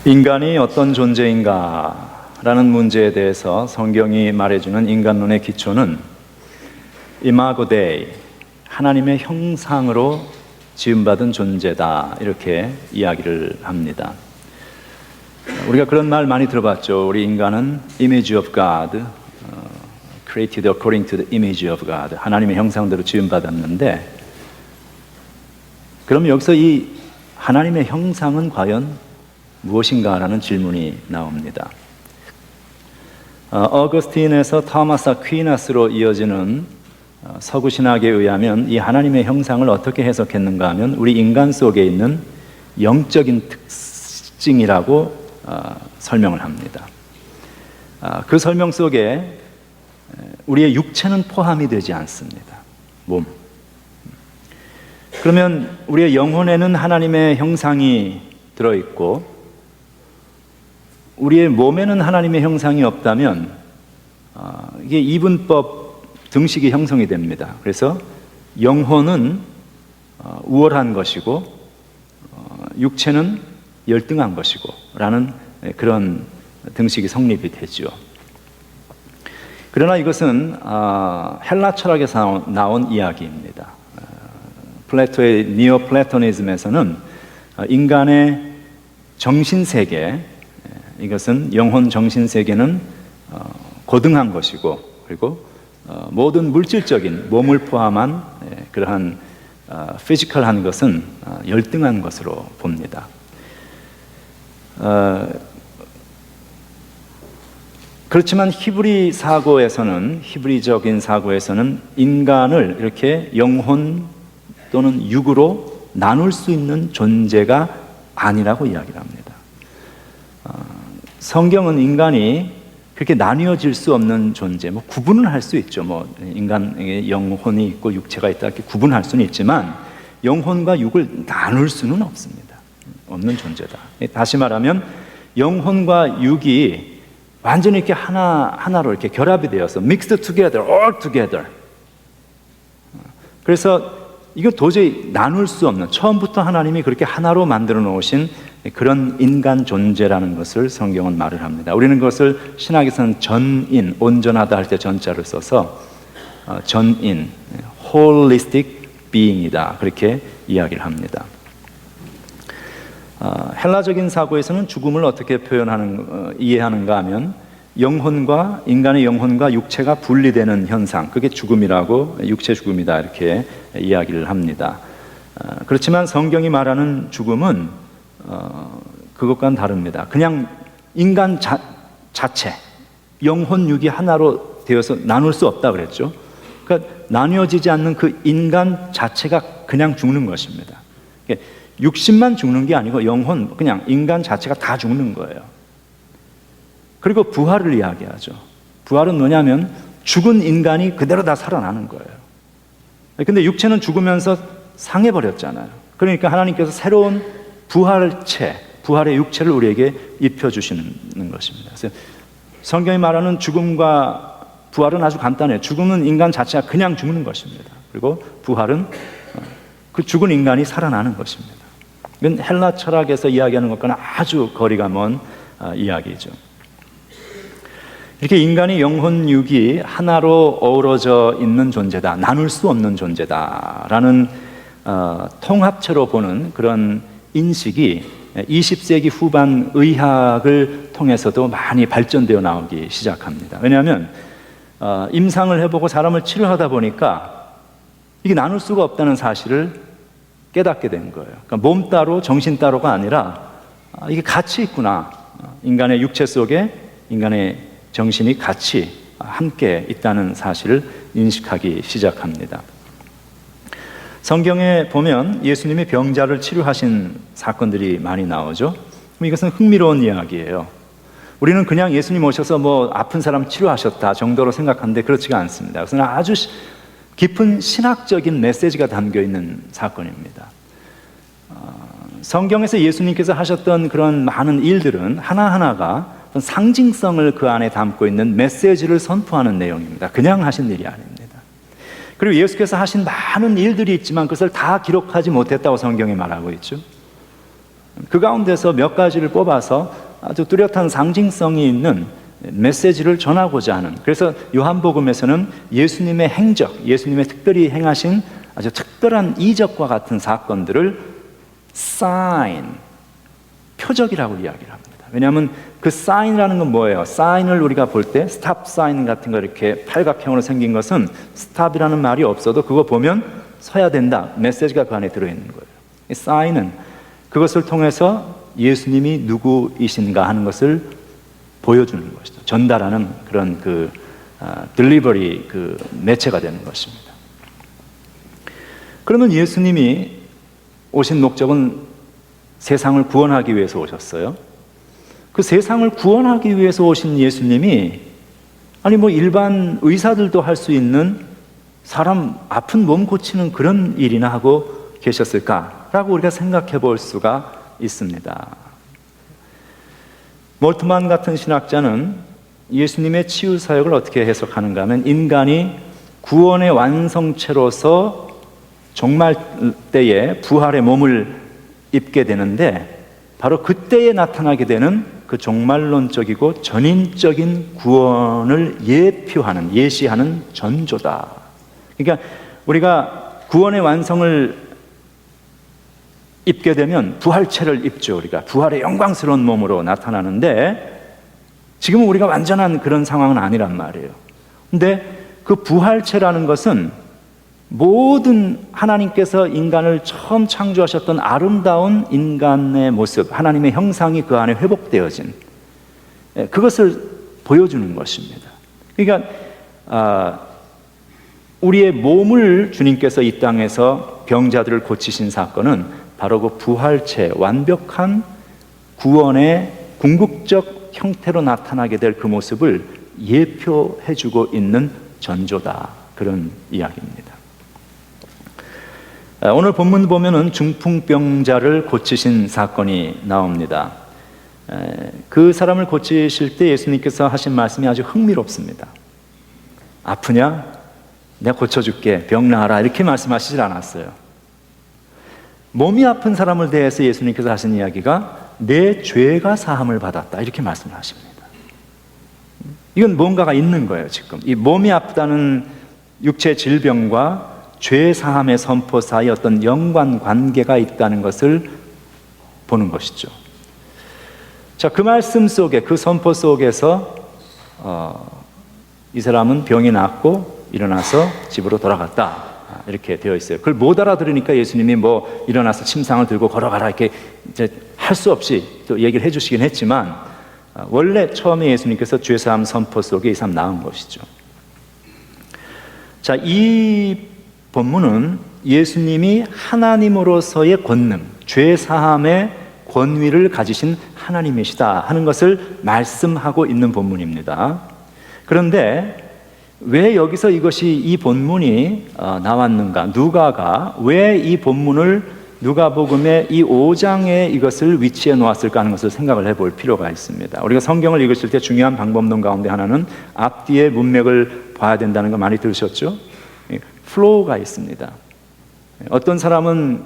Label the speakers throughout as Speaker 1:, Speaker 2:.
Speaker 1: 인간이 어떤 존재인가라는 문제에 대해서 성경이 말해주는 인간론의 기초는 이마고 데이, 하나님의 형상으로 지음받은 존재다, 이렇게 이야기를 합니다. 우리가 그런 말 많이 들어봤죠. 우리 인간은 image of God, created according to the image of God, 하나님의 형상대로 지음받았는데, 그럼 여기서 이 하나님의 형상은 과연 무엇인가라는 질문이 나옵니다. 어거스틴에서 토마스 아퀴나스로 이어지는 서구 신학에 의하면 이 하나님의 형상을 어떻게 해석했는가 하면 우리 인간 속에 있는 영적인 특징이라고 설명을 합니다. 그 설명 속에 우리의 육체는 포함이 되지 않습니다. 몸. 그러면 우리의 영혼에는 하나님의 형상이 들어있고 우리의 몸에는 하나님의 형상이 없다면 이게 이분법 등식이 형성이 됩니다. 그래서 영혼은 우월한 것이고 육체는 열등한 것이고 라는 그런 등식이 성립이 되죠. 그러나 이것은 헬라 철학에서 나온 이야기입니다. 플라토의 니오플라토니즘에서는 인간의 정신세계, 이것은 영혼 정신세계는 고등한 것이고, 그리고 모든 물질적인 몸을 포함한 그러한 피지컬한 것은 열등한 것으로 봅니다. 그렇지만 히브리적인 사고에서는 인간을 이렇게 영혼 또는 육으로 나눌 수 있는 존재가 아니라고 이야기를 합니다. 성경은 인간이 그렇게 나뉘어질 수 없는 존재, 구분을 할 수 있죠. 인간에게 영혼이 있고 육체가 있다 이렇게 구분할 수는 있지만 영혼과 육을 나눌 수는 없습니다. 없는 존재다. 다시 말하면 영혼과 육이 완전히 이렇게 하나로 이렇게 결합이 되어서 mixed together, all together. 그래서 이거 도저히 나눌 수 없는, 처음부터 하나님이 그렇게 하나로 만들어 놓으신 그런 인간 존재라는 것을 성경은 말을 합니다. 우리는 그것을 신학에서는 전인, 온전하다 할 때 전자를 써서 전인, holistic being이다, 그렇게 이야기를 합니다. 헬라적인 사고에서는 죽음을 어떻게 이해하는가 하면 인간의 영혼과 육체가 분리되는 현상, 그게 죽음이라고, 육체 죽음이다, 이렇게 이야기를 합니다. 그렇지만 성경이 말하는 죽음은 그것과는 다릅니다. 그냥 인간 자체, 영혼 육이 하나로 되어서 나눌 수 없다 그랬죠. 그러니까 나뉘어지지 않는 그 인간 자체가 그냥 죽는 것입니다. 육신만 죽는 게 아니고 영혼, 그냥 인간 자체가 다 죽는 거예요. 그리고 부활을 이야기하죠. 부활은 뭐냐면 죽은 인간이 그대로 다 살아나는 거예요. 근데 육체는 죽으면서 상해버렸잖아요. 그러니까 하나님께서 새로운 부활의 육체를 우리에게 입혀주시는 것입니다. 그래서 성경이 말하는 죽음과 부활은 아주 간단해요. 죽음은 인간 자체가 그냥 죽는 것입니다. 그리고 부활은 그 죽은 인간이 살아나는 것입니다. 이건 헬라 철학에서 이야기하는 것과는 아주 거리가 먼 이야기죠. 이렇게 인간이 영혼 육이 하나로 어우러져 있는 존재다, 나눌 수 없는 존재다라는 통합체로 보는 그런 인식이 20세기 후반 의학을 통해서도 많이 발전되어 나오기 시작합니다. 왜냐하면 임상을 해보고 사람을 치료하다 보니까 이게 나눌 수가 없다는 사실을 깨닫게 된 거예요. 그러니까 몸 따로 정신 따로가 아니라 이게 같이 있구나. 인간의 육체 속에 인간의 정신이 같이 함께 있다는 사실을 인식하기 시작합니다. 성경에 보면 예수님이 병자를 치료하신 사건들이 많이 나오죠. 이것은 흥미로운 이야기예요. 우리는 그냥 예수님 오셔서 아픈 사람 치료하셨다 정도로 생각하는데 그렇지가 않습니다. 그것은 아주 깊은 신학적인 메시지가 담겨 있는 사건입니다. 성경에서 예수님께서 하셨던 그런 많은 일들은 하나하나가 상징성을 그 안에 담고 있는 메시지를 선포하는 내용입니다. 그냥 하신 일이 아닙니다. 그리고 예수께서 하신 많은 일들이 있지만 그것을 다 기록하지 못했다고 성경이 말하고 있죠. 그 가운데서 몇 가지를 뽑아서 아주 뚜렷한 상징성이 있는 메시지를 전하고자 하는, 그래서 요한복음에서는 예수님의 행적, 예수님의 특별히 행하신 아주 특별한 이적과 같은 사건들을 sign, 표적이라고 이야기를 합니다. 왜냐하면 그 사인이라는 건 뭐예요? 사인을 우리가 볼 때 스탑 사인 같은 거 이렇게 팔각형으로 생긴 것은 스탑이라는 말이 없어도 그거 보면 서야 된다, 메시지가 그 안에 들어있는 거예요. 이 사인은 그것을 통해서 예수님이 누구이신가 하는 것을 보여주는 것이죠. 전달하는 그런 딜리버리 매체가 되는 것입니다. 그러면 예수님이 오신 목적은 세상을 구원하기 위해서 오셨어요. 그 세상을 구원하기 위해서 오신 예수님이 일반 의사들도 할 수 있는 사람 아픈 몸 고치는 그런 일이나 하고 계셨을까라고 우리가 생각해 볼 수가 있습니다. 몰트만 같은 신학자는 예수님의 치유 사역을 어떻게 해석하는가 하면, 인간이 구원의 완성체로서 종말 때에 부활의 몸을 입게 되는데, 바로 그때에 나타나게 되는 그 종말론적이고 전인적인 구원을 예시하는 전조다. 그러니까 우리가 구원의 완성을 입게 되면 부활체를 입죠. 우리가 부활의 영광스러운 몸으로 나타나는데, 지금은 우리가 완전한 그런 상황은 아니란 말이에요. 근데 그 부활체라는 것은 모든 하나님께서 인간을 처음 창조하셨던 아름다운 인간의 모습, 하나님의 형상이 그 안에 회복되어진, 그것을 보여주는 것입니다. 그러니까 우리의 몸을 주님께서 이 땅에서 병자들을 고치신 사건은 바로 그 부활체, 완벽한 구원의 궁극적 형태로 나타나게 될 그 모습을 예표해주고 있는 전조다, 그런 이야기입니다. 오늘 본문 보면은 중풍병자를 고치신 사건이 나옵니다. 그 사람을 고치실 때 예수님께서 하신 말씀이 아주 흥미롭습니다. 아프냐? 내가 고쳐줄게. 병 나아라. 이렇게 말씀하시질 않았어요. 몸이 아픈 사람을 대해서 예수님께서 하신 이야기가 내 죄가 사함을 받았다, 이렇게 말씀을 하십니다. 이건 뭔가가 있는 거예요. 지금 이 몸이 아프다는 육체 질병과 죄 사함의 선포 사이 어떤 연관 관계가 있다는 것을 보는 것이죠. 자, 그 말씀 속에, 그 선포 속에서 이 사람은 병이 낫고 일어나서 집으로 돌아갔다, 이렇게 되어 있어요. 그걸 못 알아들으니까 예수님이 일어나서 침상을 들고 걸어가라, 이렇게 이제 할 수 없이 또 얘기를 해주시긴 했지만, 원래 처음에 예수님께서 죄사함 선포 속에 이 사람 나온 것이죠. 자, 이 본문은 예수님이 하나님으로서의 권능, 죄사함의 권위를 가지신 하나님이시다 하는 것을 말씀하고 있는 본문입니다. 그런데 왜 여기서 이 본문이 나왔는가? 누가가 왜 이 본문을 누가복음의 이 5장에 이것을 위치해 놓았을까 하는 것을 생각을 해볼 필요가 있습니다. 우리가 성경을 읽으실 때 중요한 방법론 가운데 하나는 앞뒤의 문맥을 봐야 된다는 거 많이 들으셨죠? 플로우가 있습니다. 어떤 사람은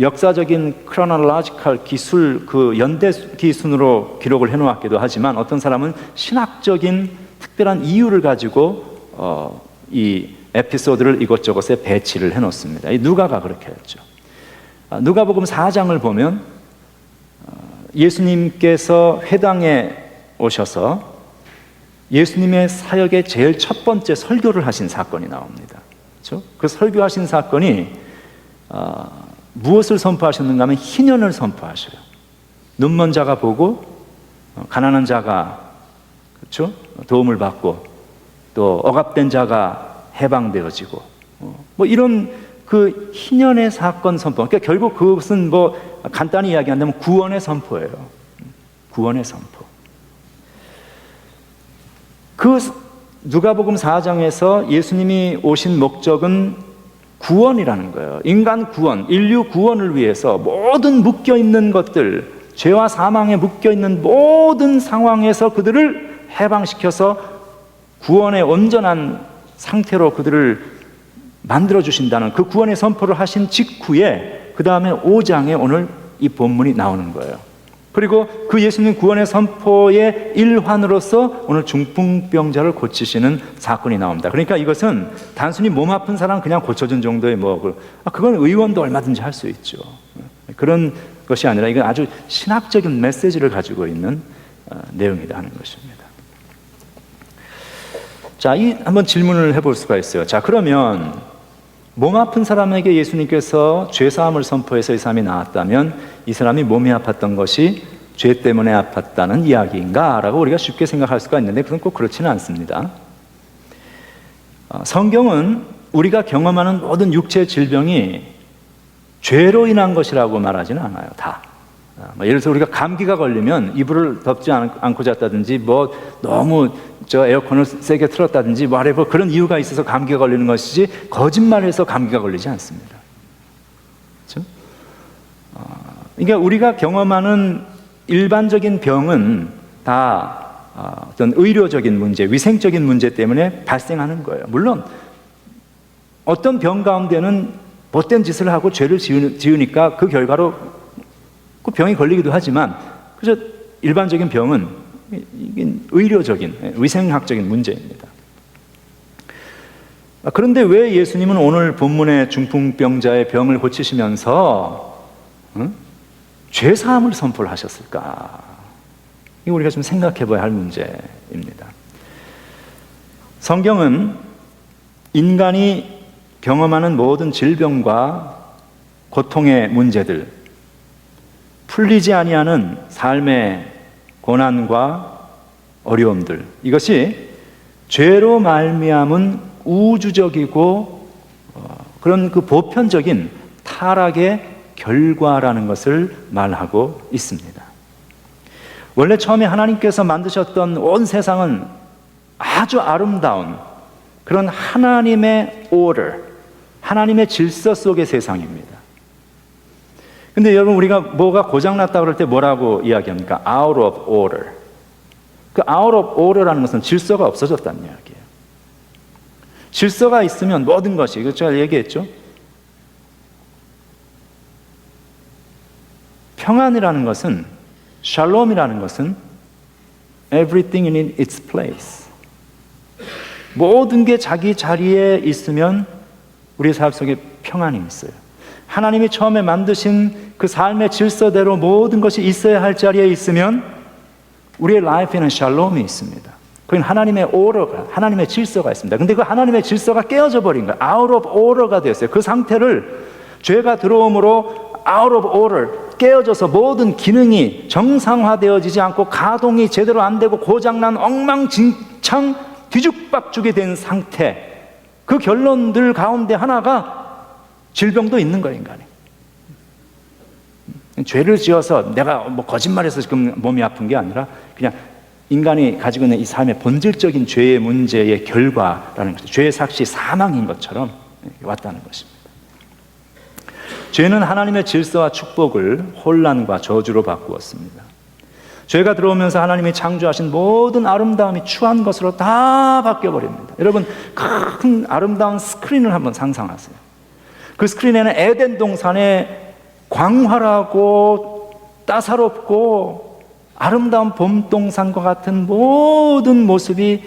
Speaker 1: 역사적인 크로놀로지컬 기술, 그 연대기 순으로 기록을 해놓았기도 하지만, 어떤 사람은 신학적인 특별한 이유를 가지고 이 에피소드를 이것저것에 배치를 해놓습니다. 이 누가가 그렇게 했죠. 누가복음 4장을 보면 예수님께서 회당에 오셔서 예수님의 사역의 제일 첫 번째 설교를 하신 사건이 나옵니다. 그렇죠? 그 설교하신 사건이 무엇을 선포하셨는가 하면 희년을 선포하셔요. 눈먼 자가 보고, 가난한 자가, 그렇죠? 도움을 받고, 또 억압된 자가 해방되어지고, 이런 그 희년의 사건 선포. 그러니까 결국 그것은 간단히 이야기한다면 구원의 선포예요. 구원의 선포. 그 누가복음 4장에서 예수님이 오신 목적은 구원이라는 거예요. 인간 구원, 인류 구원을 위해서 모든 묶여있는 것들, 죄와 사망에 묶여있는 모든 상황에서 그들을 해방시켜서 구원의 온전한 상태로 그들을 만들어주신다는 그 구원의 선포를 하신 직후에 그 다음에 5장에 오늘 이 본문이 나오는 거예요. 그리고 그 예수님 구원의 선포의 일환으로서 오늘 중풍병자를 고치시는 사건이 나옵니다. 그러니까 이것은 단순히 몸 아픈 사람 그냥 고쳐준 정도의 그건 의원도 얼마든지 할 수 있죠. 그런 것이 아니라 이건 아주 신학적인 메시지를 가지고 있는 내용이다 하는 것입니다. 자, 한번 질문을 해볼 수가 있어요. 자, 그러면 몸 아픈 사람에게 예수님께서 죄사함을 선포해서 이 사람이 나았다면 이 사람이 몸이 아팠던 것이 죄 때문에 아팠다는 이야기인가? 라고 우리가 쉽게 생각할 수가 있는데 그건 꼭 그렇지는 않습니다. 성경은 우리가 경험하는 모든 육체 질병이 죄로 인한 것이라고 말하지는 않아요. 다. 예를 들어서 우리가 감기가 걸리면 이불을 덮지 않고 잤다든지 너무 에어컨을 세게 틀었다든지 그런 이유가 있어서 감기가 걸리는 것이지 거짓말해서 감기가 걸리지 않습니다. 그렇죠? 그러니까 우리가 경험하는 일반적인 병은 다 어떤 의료적인 문제, 위생적인 문제 때문에 발생하는 거예요. 물론 어떤 병 가운데는 못된 짓을 하고 죄를 지으니까 그 결과로 그 병이 걸리기도 하지만 그저 일반적인 병은 이게 의료적인, 위생학적인 문제입니다. 그런데 왜 예수님은 오늘 본문의 중풍병자의 병을 고치시면서 죄사함을 선포를 하셨을까? 이거 우리가 좀 생각해 봐야 할 문제입니다. 성경은 인간이 경험하는 모든 질병과 고통의 문제들, 풀리지 아니하는 삶의 고난과 어려움들, 이것이 죄로 말미암은 우주적이고 그런 그 보편적인 타락의 결과라는 것을 말하고 있습니다. 원래 처음에 하나님께서 만드셨던 온 세상은 아주 아름다운 그런 하나님의 order, 하나님의 질서 속의 세상입니다. 근데 여러분, 우리가 뭐가 고장났다 그럴 때 뭐라고 이야기합니까? out of order. 그 out of order라는 것은 질서가 없어졌다는 이야기예요. 질서가 있으면 모든 것이, 이거 제가 얘기했죠? 평안이라는 것은, 샬롬이라는 것은 everything in its place. 모든 게 자기 자리에 있으면 우리의 삶 속에 평안이 있어요. 하나님이 처음에 만드신 그 삶의 질서대로 모든 것이 있어야 할 자리에 있으면 우리의 라이프에는 샬롬이 있습니다. 그건 하나님의 오더가, 하나님의 질서가 있습니다. 근데 그 하나님의 질서가 깨어져 버린 거예요. out of order가 됐어요. 그 상태를 죄가 들어옴으로 out of order, 깨어져서 모든 기능이 정상화되어지지 않고 가동이 제대로 안 되고 고장난 엉망진창 뒤죽박죽이 된 상태, 그 결론들 가운데 하나가 질병도 있는 거예요, 인간이. 죄를 지어서 내가 거짓말해서 지금 몸이 아픈 게 아니라 그냥 인간이 가지고 있는 이 삶의 본질적인 죄의 문제의 결과라는 거죠. 죄의 삭시 사망인 것처럼 왔다는 것입니다. 죄는 하나님의 질서와 축복을 혼란과 저주로 바꾸었습니다. 죄가 들어오면서 하나님이 창조하신 모든 아름다움이 추한 것으로 다 바뀌어버립니다. 여러분, 큰 아름다운 스크린을 한번 상상하세요. 그 스크린에는 에덴 동산에 광활하고 따사롭고 아름다운 봄 동산과 같은 모든 모습이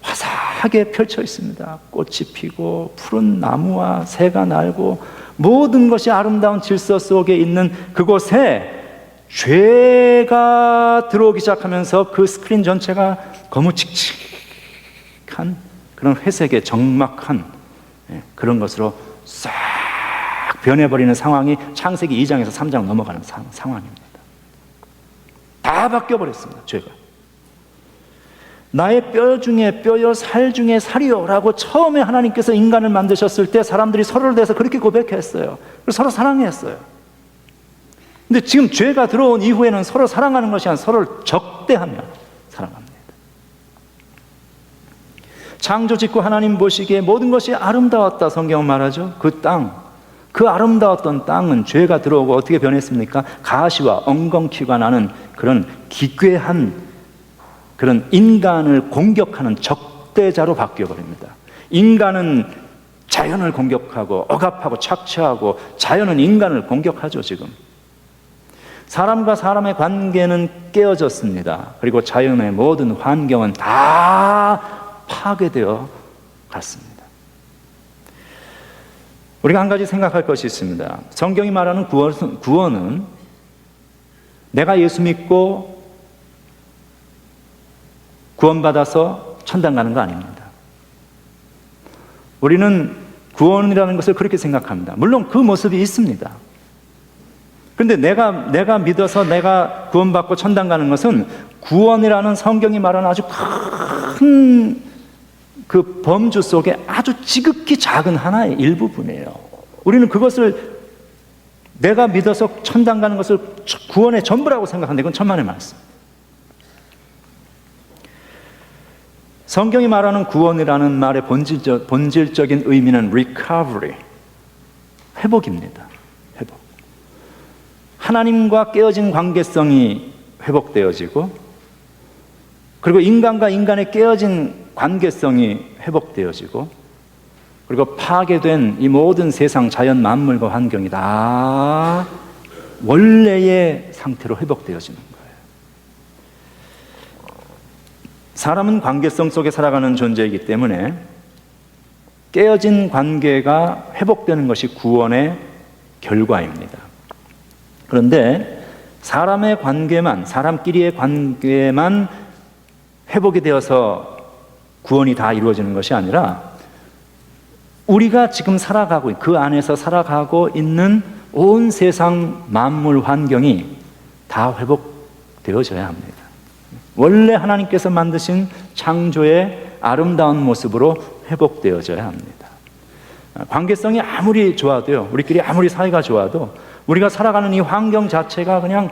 Speaker 1: 화사하게 펼쳐 있습니다. 꽃이 피고 푸른 나무와 새가 날고 모든 것이 아름다운 질서 속에 있는 그곳에 죄가 들어오기 시작하면서 그 스크린 전체가 거무칙칙한 그런 회색의 적막한 그런 것으로 싹 변해버리는 상황이 창세기 2장에서 3장 넘어가는 상황입니다. 다 바뀌어버렸습니다. 죄가. 나의 뼈 중에 뼈요 살 중에 살이요 라고 처음에 하나님께서 인간을 만드셨을 때 사람들이 서로를 대해서 그렇게 고백했어요. 그래서 서로 사랑했어요. 근데 지금 죄가 들어온 이후에는 서로 사랑하는 것이 아니라 서로를 적대하며 사랑합니다. 창조 짓고 하나님 보시기에 모든 것이 아름다웠다 성경은 말하죠. 그 땅, 그 아름다웠던 땅은 죄가 들어오고 어떻게 변했습니까? 가시와 엉겅퀴가 나는 그런 기괴한 그런 인간을 공격하는 적대자로 바뀌어버립니다. 인간은 자연을 공격하고 억압하고 착취하고 자연은 인간을 공격하죠. 지금 사람과 사람의 관계는 깨어졌습니다. 그리고 자연의 모든 환경은 다 파괴되어 갔습니다. 우리가 한 가지 생각할 것이 있습니다. 성경이 말하는 구원은 내가 예수 믿고 구원받아서 천당 가는 거 아닙니다. 우리는 구원이라는 것을 그렇게 생각합니다. 물론 그 모습이 있습니다. 그런데 내가 믿어서 내가 구원받고 천당 가는 것은 구원이라는 성경이 말하는 아주 큰 그 범주 속에 아주 지극히 작은 하나의 일부분이에요. 우리는 그것을 내가 믿어서 천당 가는 것을 구원의 전부라고 생각하는데 그건 천만의 말씀. 성경이 말하는 구원이라는 말의 본질적인 의미는 recovery, 회복입니다. 회복. 하나님과 깨어진 관계성이 회복되어지고, 그리고 인간과 인간의 깨어진 관계성이 회복되어지고, 그리고 파괴된 이 모든 세상 자연 만물과 환경이 다 원래의 상태로 회복되어지는 거예요. 사람은 관계성 속에 살아가는 존재이기 때문에 깨어진 관계가 회복되는 것이 구원의 결과입니다. 그런데 사람끼리의 관계만 회복이 되어서 구원이 다 이루어지는 것이 아니라 우리가 지금 그 안에서 살아가고 있는 온 세상 만물 환경이 다 회복되어져야 합니다. 원래 하나님께서 만드신 창조의 아름다운 모습으로 회복되어져야 합니다. 관계성이 아무리 좋아도요, 우리끼리 아무리 사이가 좋아도 우리가 살아가는 이 환경 자체가 그냥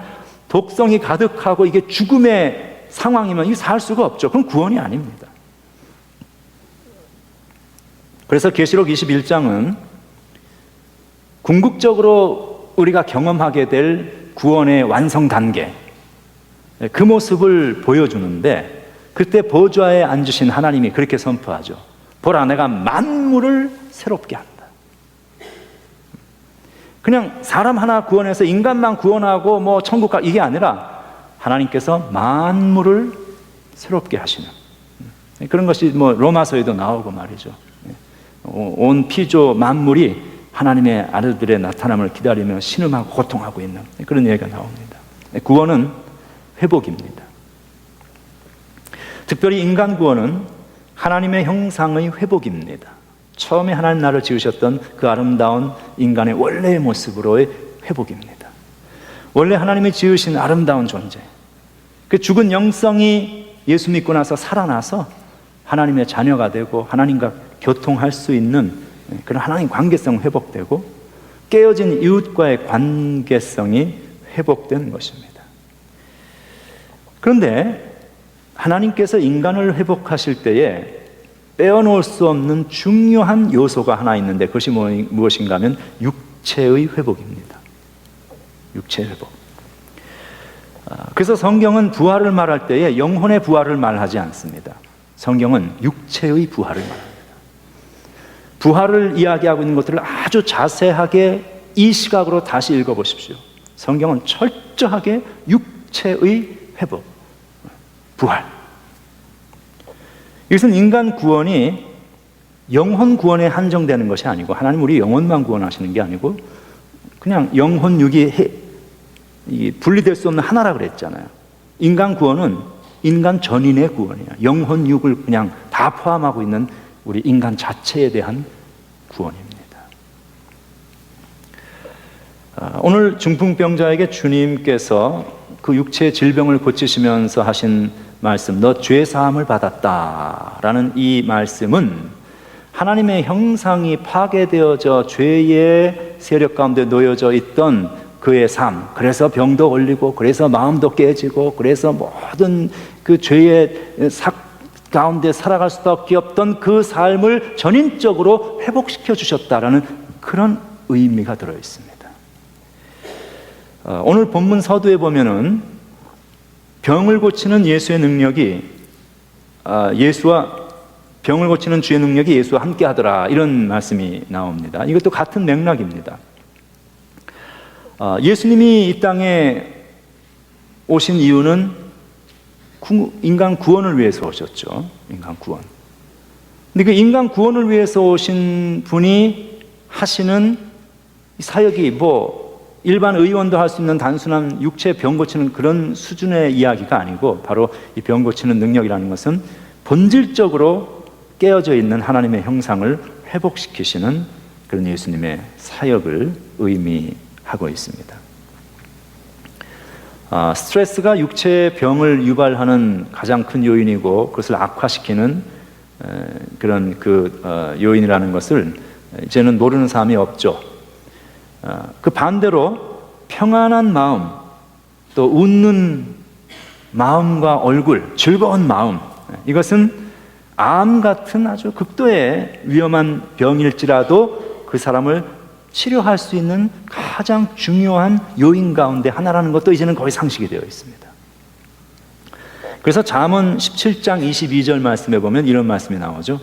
Speaker 1: 독성이 가득하고 이게 죽음의 상황이면 이게 살 수가 없죠. 그건 구원이 아닙니다. 그래서 계시록 21장은 궁극적으로 우리가 경험하게 될 구원의 완성 단계, 그 모습을 보여주는데, 그때 보좌에 앉으신 하나님이 그렇게 선포하죠. 보라, 내가 만물을 새롭게 한다. 그냥 사람 하나 구원해서 인간만 구원하고 뭐 천국 가 이게 아니라 하나님께서 만물을 새롭게 하시는 그런 것이 뭐 로마서에도 나오고 말이죠. 온 피조 만물이 하나님의 아들들의 나타남을 기다리며 신음하고 고통하고 있는 그런 얘기가 나옵니다. 구원은 회복입니다. 특별히 인간 구원은 하나님의 형상의 회복입니다. 처음에 하나님 나를 지으셨던 그 아름다운 인간의 원래의 모습으로의 회복입니다. 원래 하나님이 지으신 아름다운 존재, 그 죽은 영성이 예수 믿고 나서 살아나서 하나님의 자녀가 되고 하나님과 교통할 수 있는 그런 하나님 관계성 회복되고, 깨어진 이웃과의 관계성이 회복된 것입니다. 그런데 하나님께서 인간을 회복하실 때에 빼어놓을 수 없는 중요한 요소가 하나 있는데, 그것이 무엇인가 하면 육체의 회복입니다. 육체의 회복. 그래서 성경은 부활을 말할 때에 영혼의 부활을 말하지 않습니다. 성경은 육체의 부활을 말합니다. 부활을 이야기하고 있는 것들을 아주 자세하게 이 시각으로 다시 읽어보십시오. 성경은 철저하게 육체의 회복, 부활. 이것은 인간 구원이 영혼 구원에 한정되는 것이 아니고, 하나님 우리 영혼만 구원하시는 게 아니고 그냥 영혼 육이 분리될 수 없는 하나라 그랬잖아요. 인간 구원은 인간 전인의 구원이에요. 영혼 육을 그냥 다 포함하고 있는 우리 인간 자체에 대한 구원입니다. 오늘 중풍병자에게 주님께서 그 육체의 질병을 고치시면서 하신 말씀, 너 죄 사함을 받았다라는 이 말씀은 하나님의 형상이 파괴되어져 죄의 세력 가운데 놓여져 있던 그의 삶, 그래서 병도 걸리고 그래서 마음도 깨지고 그래서 모든 그 죄의 가운데 살아갈 수밖에 없던 그 삶을 전인적으로 회복시켜 주셨다라는 그런 의미가 들어 있습니다. 오늘 본문 서두에 보면은 병을 고치는 예수의 능력이 병을 고치는 주의 능력이 예수와 함께 하더라, 이런 말씀이 나옵니다. 이것도 같은 맥락입니다. 예수님이 이 땅에 오신 이유는 인간 구원을 위해서 오셨죠. 인간 구원. 근데 그 인간 구원을 위해서 오신 분이 하시는 사역이 뭐 일반 의원도 할 수 있는 단순한 육체 병 고치는 그런 수준의 이야기가 아니고, 바로 이 병 고치는 능력이라는 것은 본질적으로 깨어져 있는 하나님의 형상을 회복시키시는 그런 예수님의 사역을 의미하고 있습니다. 스트레스가 육체의 병을 유발하는 가장 큰 요인이고, 그것을 악화시키는 그런 요인이라는 것을 이제는 모르는 사람이 없죠. 그 반대로 평안한 마음, 또 웃는 마음과 얼굴, 즐거운 마음, 이것은 암 같은 아주 극도의 위험한 병일지라도 그 사람을 치료할 수 있는 가장 중요한 요인 가운데 하나라는 것도 이제는 거의 상식이 되어 있습니다. 그래서 잠언 17장 22절 말씀에 보면 이런 말씀이 나오죠.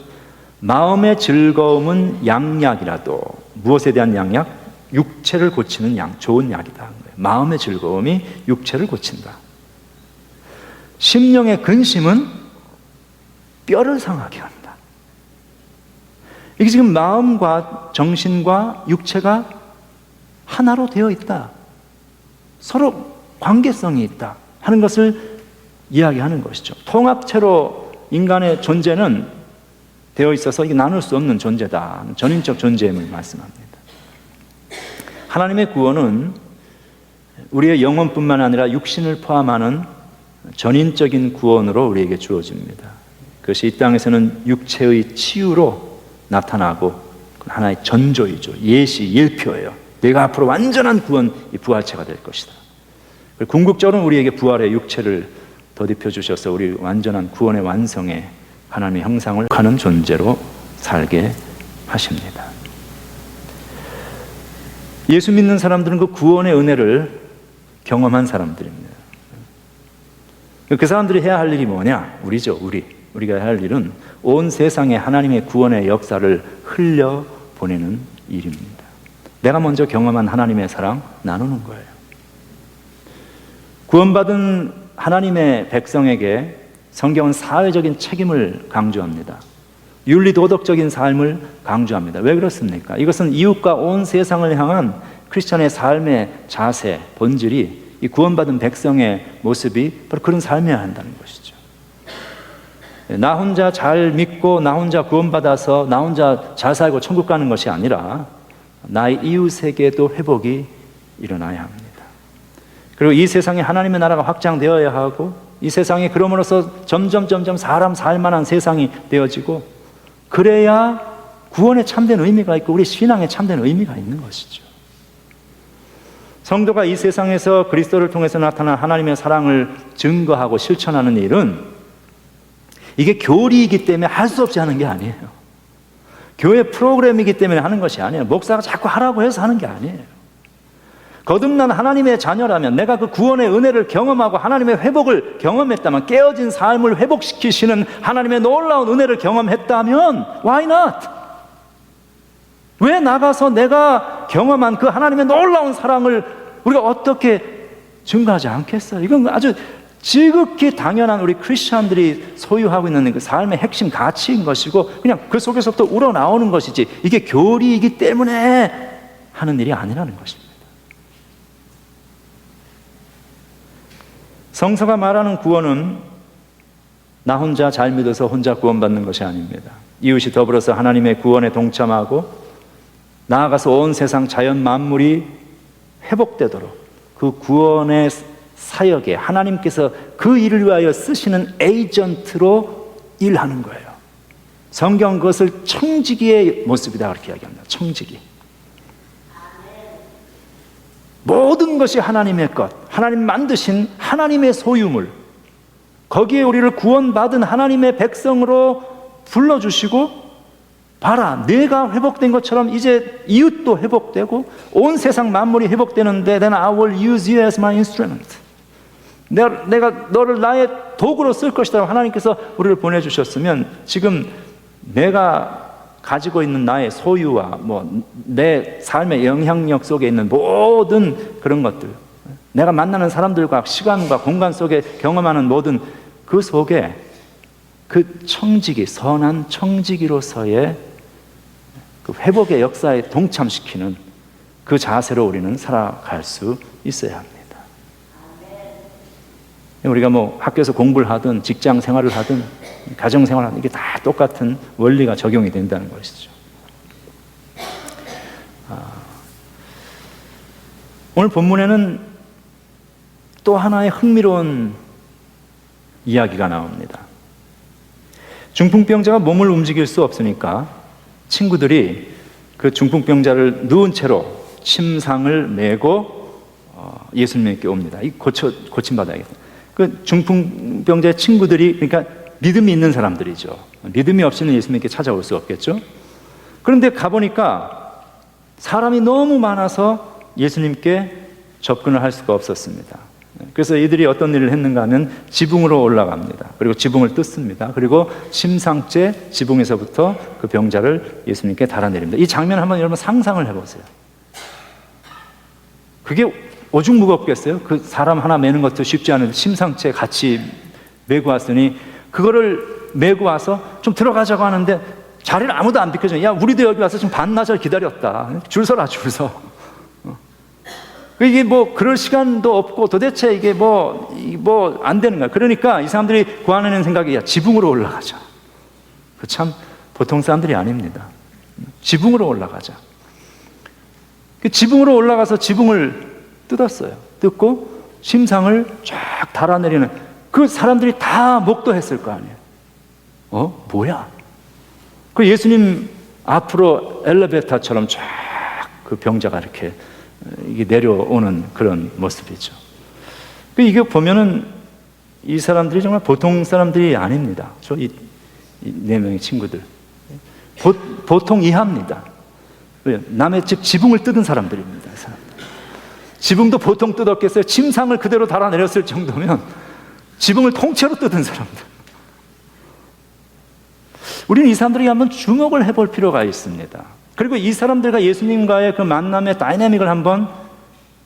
Speaker 1: 마음의 즐거움은 양약이라도, 무엇에 대한 양약? 육체를 고치는 좋은 약이다. 마음의 즐거움이 육체를 고친다. 심령의 근심은 뼈를 상하게 한다. 이게 지금 마음과 정신과 육체가 하나로 되어 있다, 서로 관계성이 있다 하는 것을 이야기하는 것이죠. 통합체로 인간의 존재는 되어 있어서 이게 나눌 수 없는 존재다, 전인적 존재임을 말씀합니다. 하나님의 구원은 우리의 영혼뿐만 아니라 육신을 포함하는 전인적인 구원으로 우리에게 주어집니다. 그것이 이 땅에서는 육체의 치유로 나타나고 하나의 전조이죠. 예표예요. 내가 앞으로 완전한 구원, 이 부활체가 될 것이다. 궁극적으로는 우리에게 부활의 육체를 덧입혀 주셔서 우리 완전한 구원의 완성에 하나님의 형상을 하는 존재로 살게 하십니다. 예수 믿는 사람들은 그 구원의 은혜를 경험한 사람들입니다. 그 사람들이 해야 할 일이 뭐냐? 우리가 해야 할 일은 온 세상에 하나님의 구원의 역사를 흘려보내는 일입니다. 내가 먼저 경험한 하나님의 사랑 나누는 거예요. 구원받은 하나님의 백성에게 성경은 사회적인 책임을 강조합니다. 윤리도덕적인 삶을 강조합니다. 왜 그렇습니까? 이것은 이웃과 온 세상을 향한 크리스천의 삶의 자세, 본질이 이 구원받은 백성의 모습이 바로 그런 삶이어야 한다는 것이죠. 나 혼자 잘 믿고 나 혼자 구원받아서 나 혼자 잘 살고 천국 가는 것이 아니라 나의 이웃에게도 회복이 일어나야 합니다. 그리고 이 세상에 하나님의 나라가 확장되어야 하고, 이 세상이 그럼으로써 점점 사람 살만한 세상이 되어지고, 그래야 구원에 참된 의미가 있고 우리 신앙에 참된 의미가 있는 것이죠. 성도가 이 세상에서 그리스도를 통해서 나타난 하나님의 사랑을 증거하고 실천하는 일은 이게 교리이기 때문에 할 수 없이 하는 게 아니에요. 교회 프로그램이기 때문에 하는 것이 아니에요. 목사가 자꾸 하라고 해서 하는 게 아니에요. 거듭난 하나님의 자녀라면, 내가 그 구원의 은혜를 경험하고 하나님의 회복을 경험했다면, 깨어진 삶을 회복시키시는 하나님의 놀라운 은혜를 경험했다면 why not? 왜 나가서 내가 경험한 그 하나님의 놀라운 사랑을 우리가 어떻게 증거하지 않겠어요? 이건 아주 지극히 당연한 우리 크리스천들이 소유하고 있는 그 삶의 핵심 가치인 것이고, 그냥 그 속에서부터 우러나오는 것이지, 이게 교리이기 때문에 하는 일이 아니라는 것입니다. 성서가 말하는 구원은 나 혼자 잘 믿어서 혼자 구원받는 것이 아닙니다. 이웃이 더불어서 하나님의 구원에 동참하고 나아가서 온 세상 자연 만물이 회복되도록 그 구원의 사역에 하나님께서 그 일을 위하여 쓰시는 에이전트로 일하는 거예요. 성경 그것을 청지기의 모습이다 그렇게 이야기합니다. 청지기. 모든 것이 하나님의 것, 하나님 만드신 하나님의 소유물, 거기에 우리를 구원받은 하나님의 백성으로 불러주시고, 봐라, 내가 회복된 것처럼 이제 이웃도 회복되고 온 세상 만물이 회복되는데 then I will use you as my instrument. 내가 너를 나의 도구로 쓸 것이다. 하나님께서 우리를 보내주셨으면 지금 내가 가지고 있는 나의 소유와 내 삶의 영향력 속에 있는 모든 그런 것들, 내가 만나는 사람들과 시간과 공간 속에 경험하는 모든 그 속에 그 청지기, 선한 청지기로서의 그 회복의 역사에 동참시키는 그 자세로 우리는 살아갈 수 있어야 합니다. 우리가 뭐 학교에서 공부를 하든 직장 생활을 하든 가정 생활을 하든 이게 다 똑같은 원리가 적용이 된다는 것이죠. 오늘 본문에는 또 하나의 흥미로운 이야기가 나옵니다. 중풍병자가 몸을 움직일 수 없으니까 친구들이 그 중풍병자를 누운 채로 침상을 메고 예수님께 옵니다. 이 고침받아야겠다. 그 중풍병자의 친구들이, 그러니까 믿음이 있는 사람들이죠. 믿음이 없이는 예수님께 찾아올 수 없겠죠. 그런데 가보니까 사람이 너무 많아서 예수님께 접근을 할 수가 없었습니다. 그래서 이들이 어떤 일을 했는가 하면 지붕으로 올라갑니다. 그리고 지붕을 뜯습니다. 그리고 침상째 지붕에서부터 그 병자를 예수님께 달아내립니다. 이 장면 한번 여러분 상상을 해보세요. 그게 오죽 무겁겠어요? 그 사람 하나 매는 것도 쉽지 않은데 침상째 같이 메고 왔으니 그거를 메고 와서 좀 들어가자고 하는데 자리를 아무도 안 비켜줘요. 야, 우리도 여기 와서 지금 반나절 기다렸다. 줄 서라, 줄 서. 이게 뭐 그럴 시간도 없고 도대체 이게 뭐 안 되는 거야. 그러니까 이 사람들이 구하는 생각이, 야, 지붕으로 올라가자. 그 참 보통 사람들이 아닙니다. 지붕으로 올라가자. 그 지붕으로 올라가서 지붕을 뜯었어요. 뜯고 침상을 쫙 달아내리는, 그 사람들이 다 목도했을 거 아니에요. 뭐야? 그 예수님 앞으로 엘리베이터처럼 쫙 그 병자가 이렇게 이게 내려오는 그런 모습이죠. 이게 보면은 이 사람들이 정말 보통 사람들이 아닙니다. 이 네 명의 친구들 보통 이하입니다. 남의 집 지붕을 뜯은 사람들입니다. 지붕도 보통 뜯었겠어요? 침상을 그대로 달아내렸을 정도면 지붕을 통째로 뜯은 사람들. 우리는 이 사람들에게 한번 주목을 해볼 필요가 있습니다. 그리고 이 사람들과 예수님과의 그 만남의 다이내믹을 한번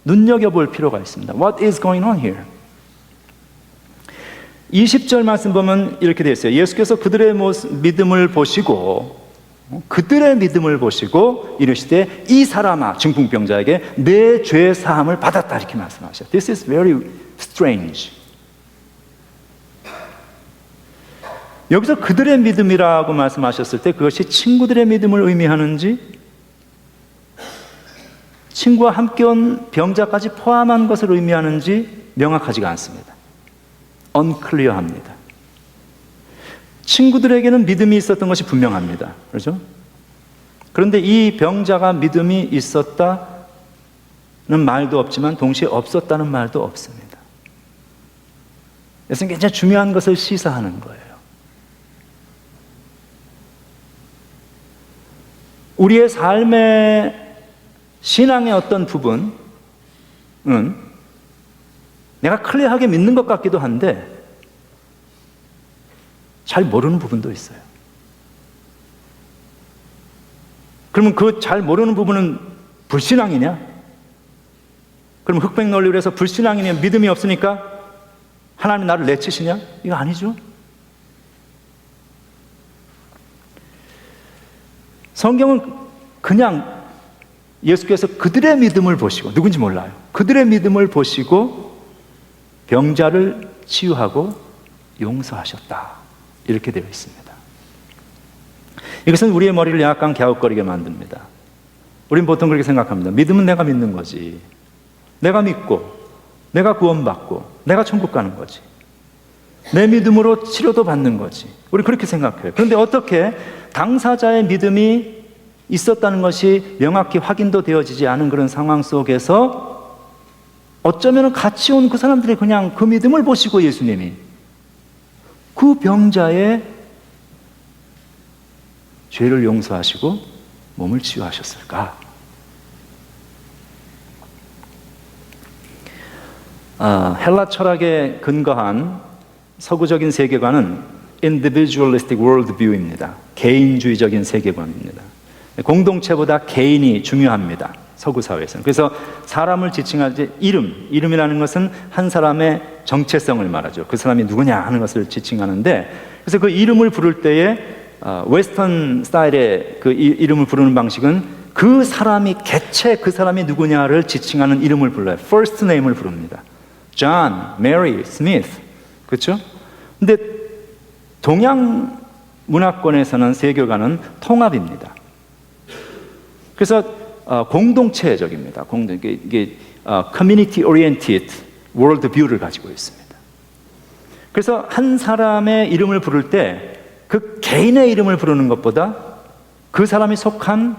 Speaker 1: 눈여겨볼 필요가 있습니다. What is going on here? 20절 말씀 보면 이렇게 되어 있어요. 예수께서 그들의 믿음을 보시고 이르시되 이 사람아, 중풍병자에게 내 죄 사함을 받았다, 이렇게 말씀하셨어요. This is very strange. 여기서 그들의 믿음이라고 말씀하셨을 때 그것이 친구들의 믿음을 의미하는지 친구와 함께 온 병자까지 포함한 것을 의미하는지 명확하지가 않습니다. unclear합니다. 친구들에게는 믿음이 있었던 것이 분명합니다. 그렇죠? 그런데 이 병자가 믿음이 있었다는 말도 없지만 동시에 없었다는 말도 없습니다. 그래서 굉장히 중요한 것을 시사하는 거예요. 우리의 삶의 신앙의 어떤 부분은 내가 클리어하게 믿는 것 같기도 한데 잘 모르는 부분도 있어요. 그러면 그 잘 모르는 부분은 불신앙이냐? 그럼 흑백 논리로 해서 불신앙이면 믿음이 없으니까 하나님이 나를 내치시냐? 이거 아니죠. 성경은 그냥 예수께서 그들의 믿음을 보시고, 누군지 몰라요. 그들의 믿음을 보시고 병자를 치유하고 용서하셨다, 이렇게 되어 있습니다. 이것은 우리의 머리를 약간 갸웃거리게 만듭니다. 우린 보통 그렇게 생각합니다. 믿음은 내가 믿는 거지. 내가 믿고 내가 구원받고 내가 천국 가는 거지. 내 믿음으로 치료도 받는 거지. 우리 그렇게 생각해요. 그런데 어떻게 당사자의 믿음이 있었다는 것이 명확히 확인도 되어지지 않은 그런 상황 속에서 어쩌면 같이 온 그 사람들이 그냥 그 믿음을 보시고 예수님이 그 병자의 죄를 용서하시고 몸을 치유하셨을까? 헬라 철학에 근거한 서구적인 세계관은 individualistic worldview입니다. 개인주의적인 세계관입니다. 공동체보다 개인이 중요합니다. 서구 사회에서는. 그래서 사람을 지칭할 때 이름이라는 것은 한 사람의 정체성을 말하죠. 그 사람이 누구냐 하는 것을 지칭하는데, 그래서 그 이름을 부를 때에 웨스턴 스타일의 그 이름을 부르는 방식은 그 사람이 개체, 그 사람이 누구냐를 지칭하는 이름을 불러요. first name을 부릅니다. John, Mary, Smith. 그렇죠? 근데 동양 문화권에서는, 세계관은 통합입니다. 그래서 공동체적입니다. 이게 community oriented world view를 가지고 있습니다. 그래서 한 사람의 이름을 부를 때 그 개인의 이름을 부르는 것보다 그 사람이 속한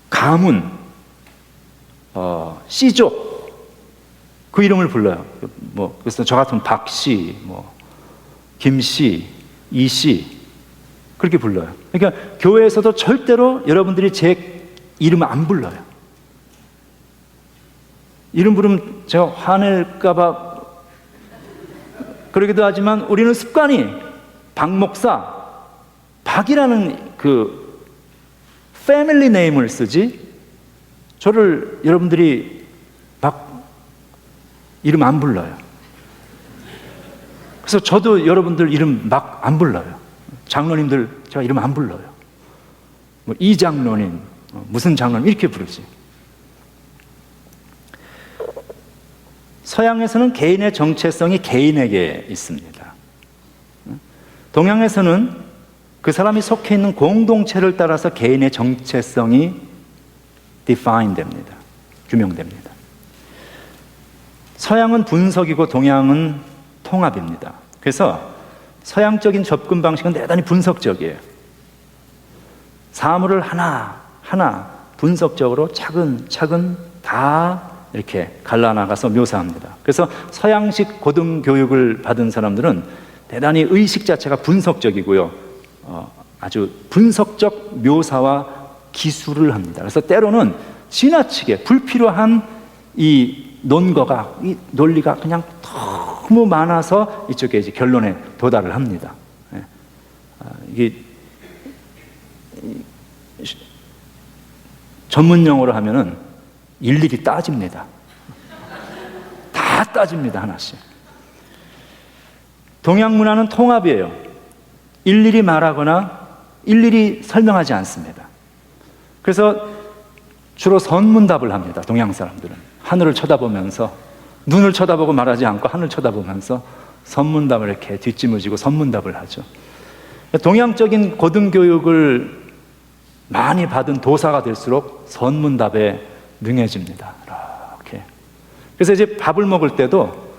Speaker 1: 가문, 씨족, 그 이름을 불러요. 그래서 저 같은 박씨, 김씨, 이씨, 그렇게 불러요. 그러니까 교회에서도 절대로 여러분들이 제 이름을 안 불러요. 이름 부르면 제가 화낼까봐 그러기도 하지만, 우리는 습관이 박 목사, 박이라는 그 패밀리 네임을 쓰지, 저를 여러분들이 박 이름 안 불러요. 그래서 저도 여러분들 이름 막 안 불러요. 장로님들 제가 이름 안 불러요. 이 장로님, 무슨 장로님 이렇게 부르지. 서양에서는 개인의 정체성이 개인에게 있습니다. 동양에서는 그 사람이 속해 있는 공동체를 따라서 개인의 정체성이 define 됩니다. 규명됩니다. 서양은 분석이고 동양은 통합입니다. 그래서 서양적인 접근 방식은 대단히 분석적이에요. 사물을 하나하나 분석적으로 차근차근 다 이렇게 갈라나가서 묘사합니다. 그래서 서양식 고등교육을 받은 사람들은 대단히 의식 자체가 분석적이고요. 아주 분석적 묘사와 기술을 합니다. 그래서 때로는 지나치게 불필요한 이 논거가, 이 논리가 그냥 너무 많아서 이쪽에 이제 결론에 도달을 합니다. 이게 전문 용어로 하면은 일일이 따집니다. 다 따집니다, 하나씩. 동양 문화는 통합이에요. 일일이 말하거나 일일이 설명하지 않습니다. 그래서 주로 선문답을 합니다. 동양 사람들은 하늘을 쳐다보면서, 눈을 쳐다보고 말하지 않고 하늘 쳐다보면서 선문답을 이렇게 뒷짐을 선문답을 하죠. 동양적인 고등교육을 많이 받은 도사가 될수록 선문답에 능해집니다. 이렇게. 그래서 이제 밥을 먹을 때도,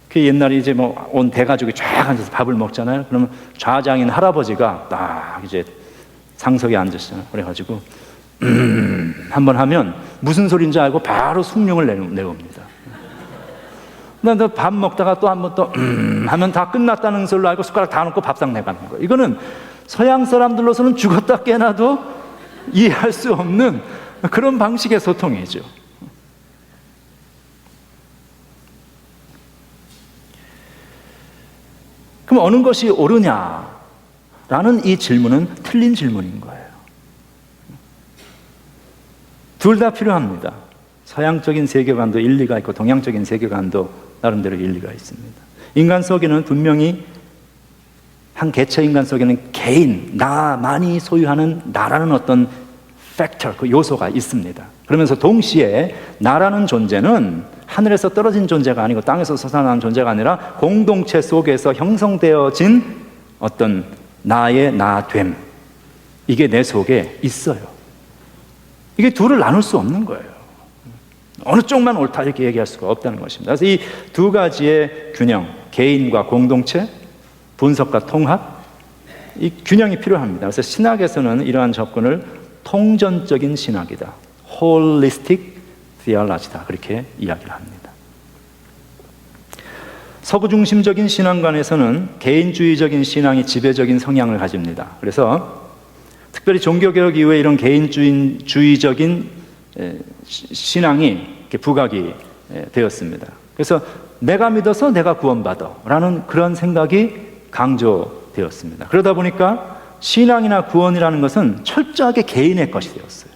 Speaker 1: 그 옛날에 이제 온 대가족이 쫙 앉아서 밥을 먹잖아요. 그러면 좌장인 할아버지가 딱 이제 상석에 앉으시잖아요. 그래가지고 한번 하면 무슨 소리인지 알고 바로 숭늉을 내옵니다. 근데 밥 먹다가 또 한번 또 하면 다 끝났다는 소리로 알고 숟가락 다 놓고 밥상 내가는 거예요. 이거는 서양 사람들로서는 죽었다 깨나도 이해할 수 없는 그런 방식의 소통이죠. 그럼 어느 것이 옳으냐라는 이 질문은 틀린 질문인 거예요. 둘 다 필요합니다. 서양적인 세계관도 일리가 있고 동양적인 세계관도 나름대로 일리가 있습니다. 인간 속에는 분명히, 한 개체 인간 속에는 개인, 나만이 소유하는 나라는 어떤 팩터, 그 요소가 있습니다. 그러면서 동시에 나라는 존재는 하늘에서 떨어진 존재가 아니고 땅에서 솟아나는 존재가 아니라 공동체 속에서 형성되어진 어떤 나의 나됨, 이게 내 속에 있어요. 이게 둘을 나눌 수 없는 거예요. 어느 쪽만 옳다 이렇게 얘기할 수가 없다는 것입니다. 그래서 이 두 가지의 균형, 개인과 공동체, 분석과 통합, 이 균형이 필요합니다. 그래서 신학에서는 이러한 접근을 통전적인 신학이다, holistic theology다, 그렇게 이야기를 합니다. 서구 중심적인 신앙관에서는 개인주의적인 신앙이 지배적인 성향을 가집니다. 그래서 특별히 종교개혁 이후에 이런 개인주의적인 신앙이 부각이 되었습니다. 그래서 내가 믿어서 내가 구원받아 라는 그런 생각이 강조되었습니다. 그러다 보니까 신앙이나 구원이라는 것은 철저하게 개인의 것이 되었어요.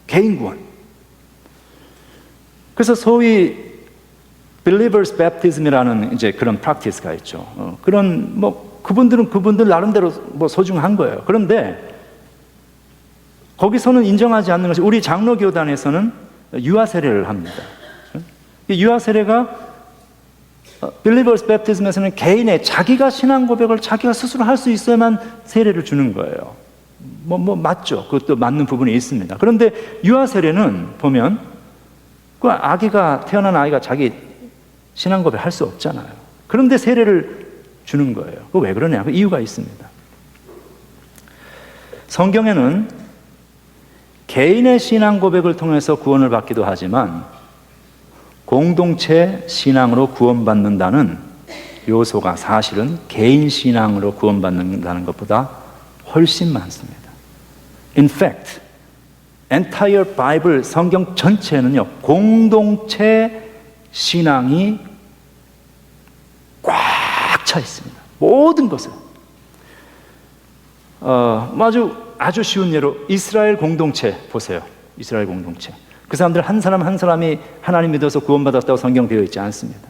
Speaker 1: 개인 구원. 그래서 소위 Believers Baptism이라는 이제 그런 프랙티스가 있죠. 그런 그분들은 그분들 나름대로 소중한 거예요. 그런데 거기서는 인정하지 않는 것이, 우리 장로교단에서는 유아 세례를 합니다. 유아 세례가 Believers Baptism에서는 개인의 자기가 신앙 고백을 자기가 스스로 할 수 있어야만 세례를 주는 거예요. 맞죠. 그것도 맞는 부분이 있습니다. 그런데 유아 세례는 보면 그 아기가, 태어난 아이가 자기 신앙 고백 할 수 없잖아요. 그런데 세례를 주는 거예요. 그 왜 그러냐? 그 이유가 있습니다. 성경에는 개인의 신앙 고백을 통해서 구원을 받기도 하지만 공동체 신앙으로 구원받는다는 요소가 사실은 개인 신앙으로 구원받는다는 것보다 훨씬 많습니다. In fact, entire Bible, 성경 전체는요, 공동체 신앙이 꽉 차 있습니다. 모든 것을. 아주 쉬운 예로 이스라엘 공동체 보세요. 이스라엘 공동체. 그 사람들 한 사람 한 사람이 하나님 믿어서 구원받았다고 성경되어 있지 않습니다.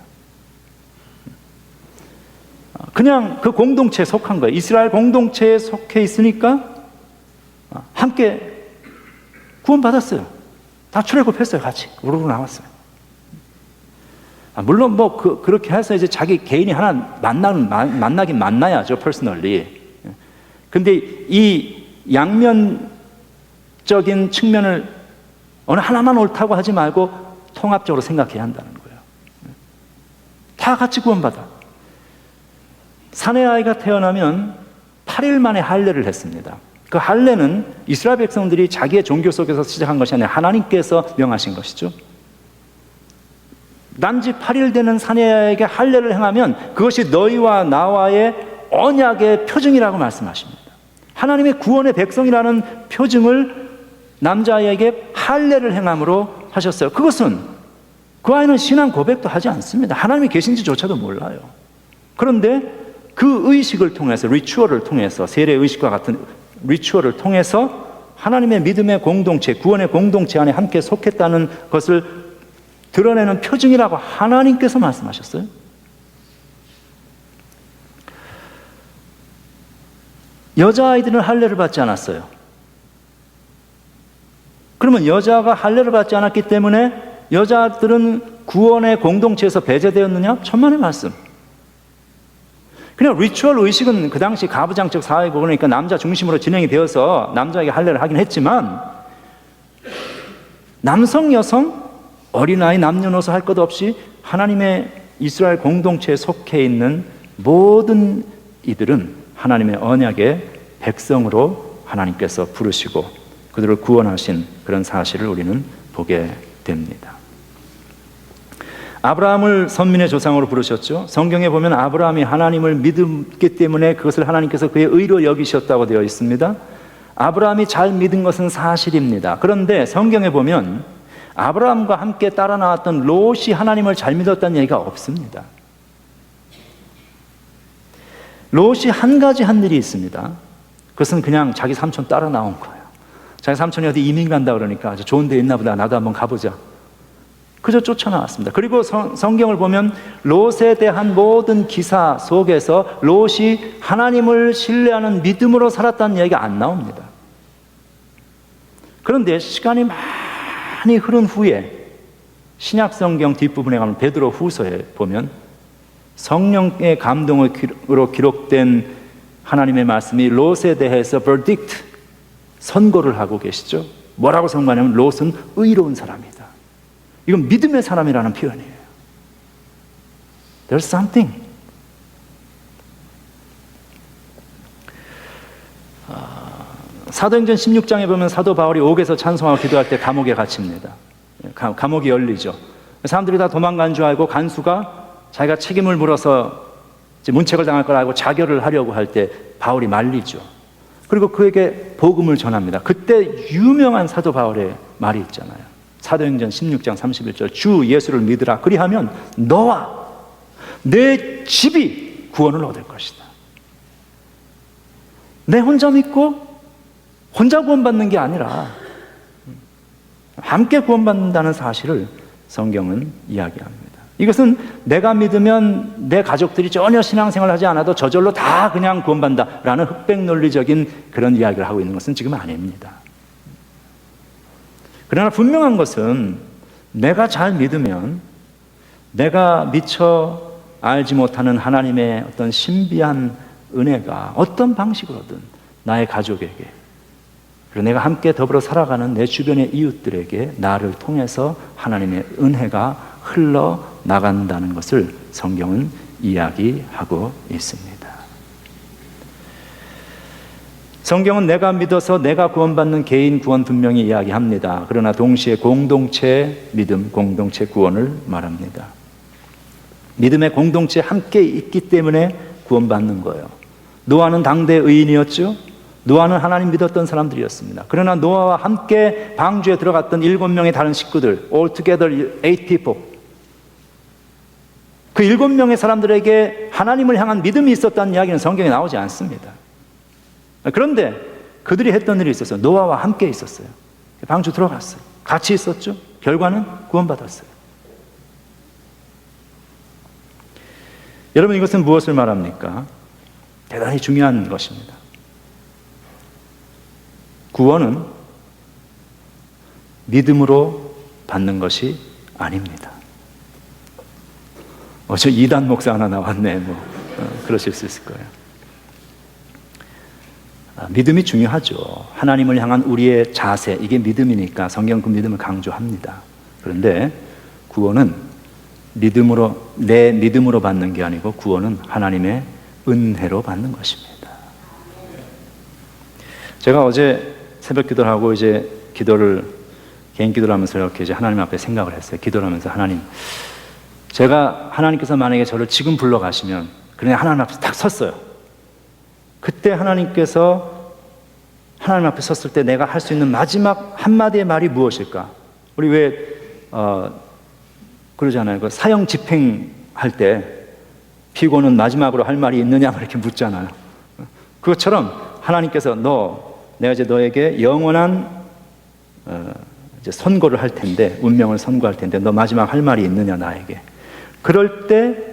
Speaker 1: 그냥 그 공동체에 속한 거예요. 이스라엘 공동체에 속해 있으니까 함께 구원받았어요. 다 출애굽했어요. 같이 우르르 나왔어요. 물론 그렇게 해서 이제 자기 개인이 하나 만나긴 만나야죠, 퍼스널리. 근데 이 양면적인 측면을 어느 하나만 옳다고 하지 말고 통합적으로 생각해야 한다는 거예요. 다 같이 구원받아. 사내 아이가 태어나면 8일 만에 할례를 했습니다. 그 할례는 이스라엘 백성들이 자기의 종교 속에서 시작한 것이 아니라 하나님께서 명하신 것이죠. 난지 8일 되는 사내아이에게 할례를 행하면 그것이 너희와 나와의 언약의 표징이라고 말씀하십니다. 하나님의 구원의 백성이라는 표징을 남자아이에게 할례를 행함으로 하셨어요. 그것은 그 아이는 신앙 고백도 하지 않습니다. 하나님이 계신지조차도 몰라요. 그런데 그 의식을 통해서, 리추얼을 통해서, 세례 의식과 같은 리추얼을 통해서 하나님의 믿음의 공동체, 구원의 공동체 안에 함께 속했다는 것을 드러내는 표징이라고 하나님께서 말씀하셨어요. 여자아이들은 할례를 받지 않았어요. 그러면 여자가 할례를 받지 않았기 때문에 여자들은 구원의 공동체에서 배제되었느냐? 천만의 말씀. 그냥 리추얼 의식은 그 당시 가부장적 사회고, 그러니까 남자 중심으로 진행이 되어서 남자에게 할례를 하긴 했지만 남성, 여성, 어린아이, 남녀노소 할 것 없이 하나님의 이스라엘 공동체에 속해 있는 모든 이들은 하나님의 언약의 백성으로 하나님께서 부르시고 그들을 구원하신 그런 사실을 우리는 보게 됩니다. 아브라함을 선민의 조상으로 부르셨죠. 성경에 보면 아브라함이 하나님을 믿었기 때문에 그것을 하나님께서 그의 의로 여기셨다고 되어 있습니다. 아브라함이 잘 믿은 것은 사실입니다. 그런데 성경에 보면 아브라함과 함께 따라 나왔던 롯이 하나님을 잘 믿었다는 얘기가 없습니다. 롯이 한 가지 한 일이 있습니다. 그것은 그냥 자기 삼촌 따라 나온 거예요. 자기 삼촌이 어디 이민 간다 그러니까 아주 좋은 데 있나 보다, 나도 한번 가보자. 그저 쫓아나왔습니다. 그리고 성경을 보면 롯에 대한 모든 기사 속에서 롯이 하나님을 신뢰하는 믿음으로 살았다는 얘기가 안 나옵니다. 그런데 시간이 많이 흐른 후에 신약 성경 뒷부분에 가면 베드로 후서에 보면 성령의 감동으로 기록된 하나님의 말씀이 롯에 대해서 verdict, 선고를 하고 계시죠. 뭐라고 선고하냐면 롯은 의로운 사람이다. 이건 믿음의 사람이라는 표현이에요. There's something. 사도행전 16장에 보면 사도 바울이 옥에서 찬송하고 기도할 때 감옥에 갇힙니다. 감옥이 열리죠. 사람들이 다 도망간 줄 알고 간수가 자기가 책임을 물어서 문책을 당할 걸 알고 자결을 하려고 할 때 바울이 말리죠. 그리고 그에게 복음을 전합니다. 그때 유명한 사도 바울의 말이 있잖아요. 사도행전 16장 31절, 주 예수를 믿으라. 그리하면 너와 내 집이 구원을 얻을 것이다. 내 혼자 믿고 혼자 구원받는 게 아니라 함께 구원받는다는 사실을 성경은 이야기합니다. 이것은 내가 믿으면 내 가족들이 전혀 신앙생활을 하지 않아도 저절로 다 그냥 구원받는다라는 흑백 논리적인 그런 이야기를 하고 있는 것은 지금 아닙니다. 그러나 분명한 것은 내가 잘 믿으면 내가 미처 알지 못하는 하나님의 어떤 신비한 은혜가 어떤 방식으로든 나의 가족에게, 그리고 내가 함께 더불어 살아가는 내 주변의 이웃들에게 나를 통해서 하나님의 은혜가 흘러나간다는 것을 성경은 이야기하고 있습니다. 성경은 내가 믿어서 내가 구원받는 개인 구원 분명히 이야기합니다. 그러나 동시에 공동체 믿음, 공동체 구원을 말합니다. 믿음의 공동체에 함께 있기 때문에 구원받는 거예요. 노아는 당대 의인이었죠. 노아는 하나님 믿었던 사람들이었습니다. 그러나 노아와 함께 방주에 들어갔던 7명의 다른 식구들, altogether 8 people, 그 7명의 사람들에게 하나님을 향한 믿음이 있었다는 이야기는 성경에 나오지 않습니다. 그런데 그들이 했던 일이 있었어요. 노아와 함께 있었어요. 방주 들어갔어요. 같이 있었죠. 결과는 구원받았어요. 여러분, 이것은 무엇을 말합니까? 대단히 중요한 것입니다. 구원은 믿음으로 받는 것이 아닙니다. 저 이단 목사 하나 나왔네. 그러실 수 있을 거예요. 믿음이 중요하죠. 하나님을 향한 우리의 자세, 이게 믿음이니까 성경 그 믿음을 강조합니다. 그런데 구원은 믿음으로, 내 믿음으로 받는 게 아니고 구원은 하나님의 은혜로 받는 것입니다. 제가 어제 새벽 기도를 하고 이제 개인 기도를 하면서 이렇게 이제 하나님 앞에 생각을 했어요. 기도를 하면서 하나님, 제가 하나님께서 만약에 저를 지금 불러가시면 그냥 하나님 앞에 딱 섰어요. 그때 하나님께서 하나님 앞에 섰을 때 내가 할 수 있는 마지막 한마디의 말이 무엇일까? 우리 왜 그러잖아요. 그 사형 집행할 때 피고는 마지막으로 할 말이 있느냐 이렇게 묻잖아요. 그것처럼 하나님께서 내가 이제 너에게 영원한 이제 선고를 할 텐데, 운명을 선고할 텐데 너 마지막 할 말이 있느냐 나에게. 그럴 때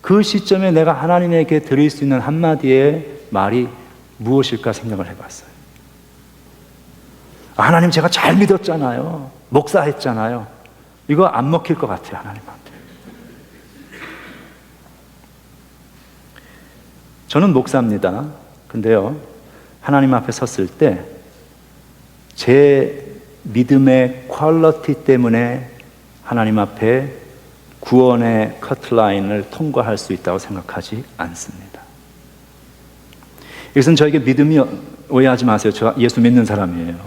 Speaker 1: 그 시점에 내가 하나님에게 드릴 수 있는 한마디의 말이 무엇일까 생각을 해봤어요. 하나님, 제가 잘 믿었잖아요. 목사했잖아요. 이거 안 먹힐 것 같아요, 하나님한테. 저는 목사입니다. 근데요, 하나님 앞에 섰을 때 제 믿음의 퀄리티 때문에 하나님 앞에 구원의 커트라인을 통과할 수 있다고 생각하지 않습니다. 이것은 저에게 믿음이, 오해하지 마세요. 저 예수 믿는 사람이에요.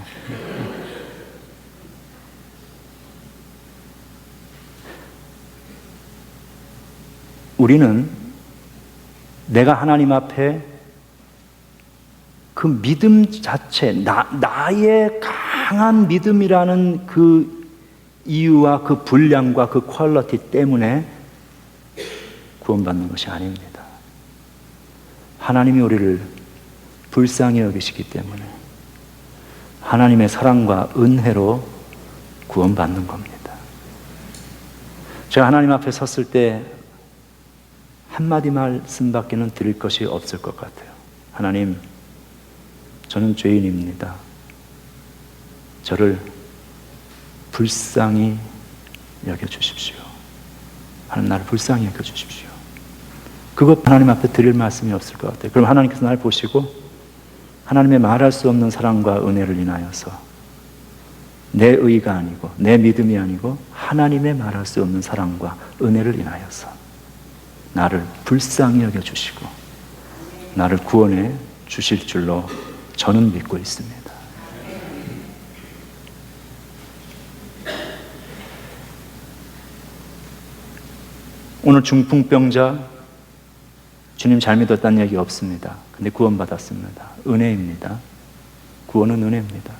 Speaker 1: 우리는 내가 하나님 앞에 그 믿음 자체, 나의 강한 믿음이라는 그 이유와 그 분량과 그 퀄리티 때문에 구원받는 것이 아닙니다. 하나님이 우리를 불쌍히 여기시기 때문에 하나님의 사랑과 은혜로 구원받는 겁니다. 제가 하나님 앞에 섰을 때 한마디 말씀밖에는 드릴 것이 없을 것 같아요. 하나님, 저는 죄인입니다. 저를 불쌍히 여겨주십시오. 하나님, 나를 불쌍히 여겨주십시오. 그것 하나님 앞에 드릴 말씀이 없을 것 같아요. 그럼 하나님께서 나를 보시고 하나님의 말할 수 없는 사랑과 은혜를 인하여서 내 의가 아니고 내 믿음이 아니고 하나님의 말할 수 없는 사랑과 은혜를 인하여서 나를 불쌍히 여겨주시고 나를 구원해 주실 줄로 저는 믿고 있습니다. 오늘 중풍병자, 주님 잘 믿었다는 얘기 없습니다. 근데 구원받았습니다. 은혜입니다. 구원은 은혜입니다.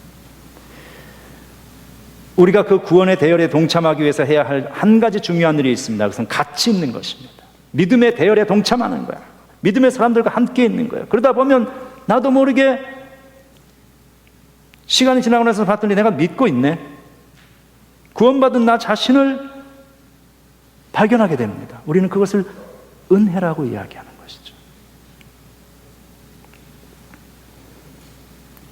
Speaker 1: 우리가 그 구원의 대열에 동참하기 위해서 해야 할 한 가지 중요한 일이 있습니다. 그것은 같이 있는 것입니다. 믿음의 대열에 동참하는 거야. 믿음의 사람들과 함께 있는 거예요. 그러다 보면 나도 모르게 시간이 지나고 나서 봤더니 내가 믿고 있네. 구원받은 나 자신을 발견하게 됩니다. 우리는 그것을 은혜라고 이야기하는 것이죠.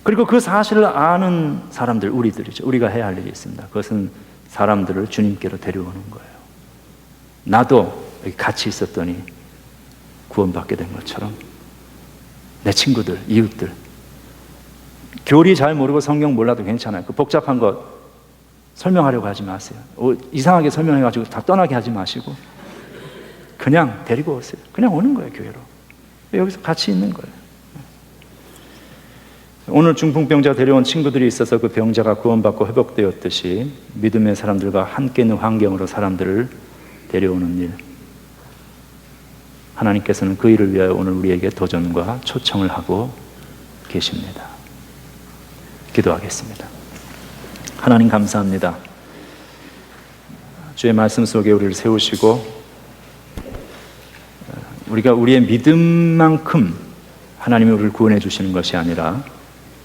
Speaker 1: 그리고 그 사실을 아는 사람들, 우리들이죠. 우리가 해야 할 일이 있습니다. 그것은 사람들을 주님께로 데려오는 거예요. 나도 여기 같이 있었더니 구원받게 된 것처럼 내 친구들, 이웃들, 교리 잘 모르고 성경 몰라도 괜찮아요. 그 복잡한 것 설명하려고 하지 마세요. 이상하게 설명해가지고 다 떠나게 하지 마시고 그냥 데리고 오세요. 그냥 오는 거예요, 교회로. 여기서 같이 있는 거예요. 오늘 중풍병자 데려온 친구들이 있어서 그 병자가 구원받고 회복되었듯이 믿음의 사람들과 함께 있는 환경으로 사람들을 데려오는 일, 하나님께서는 그 일을 위하여 오늘 우리에게 도전과 초청을 하고 계십니다. 기도하겠습니다. 하나님 감사합니다. 주의 말씀 속에 우리를 세우시고 우리가 우리의 믿음만큼 하나님이 우리를 구원해 주시는 것이 아니라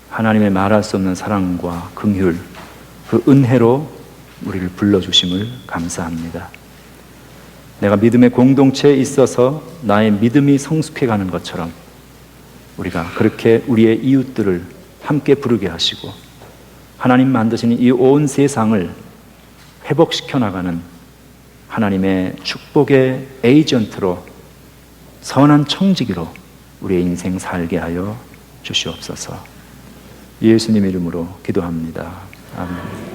Speaker 1: 하나님의 말할 수 없는 사랑과 긍휼, 그 은혜로 우리를 불러주심을 감사합니다. 내가 믿음의 공동체에 있어서 나의 믿음이 성숙해가는 것처럼 우리가 그렇게 우리의 이웃들을 함께 부르게 하시고 하나님 만드신 이 온 세상을 회복시켜 나가는 하나님의 축복의 에이전트로 선한 청지기로 우리의 인생 살게 하여 주시옵소서. 예수님 이름으로 기도합니다. 아멘.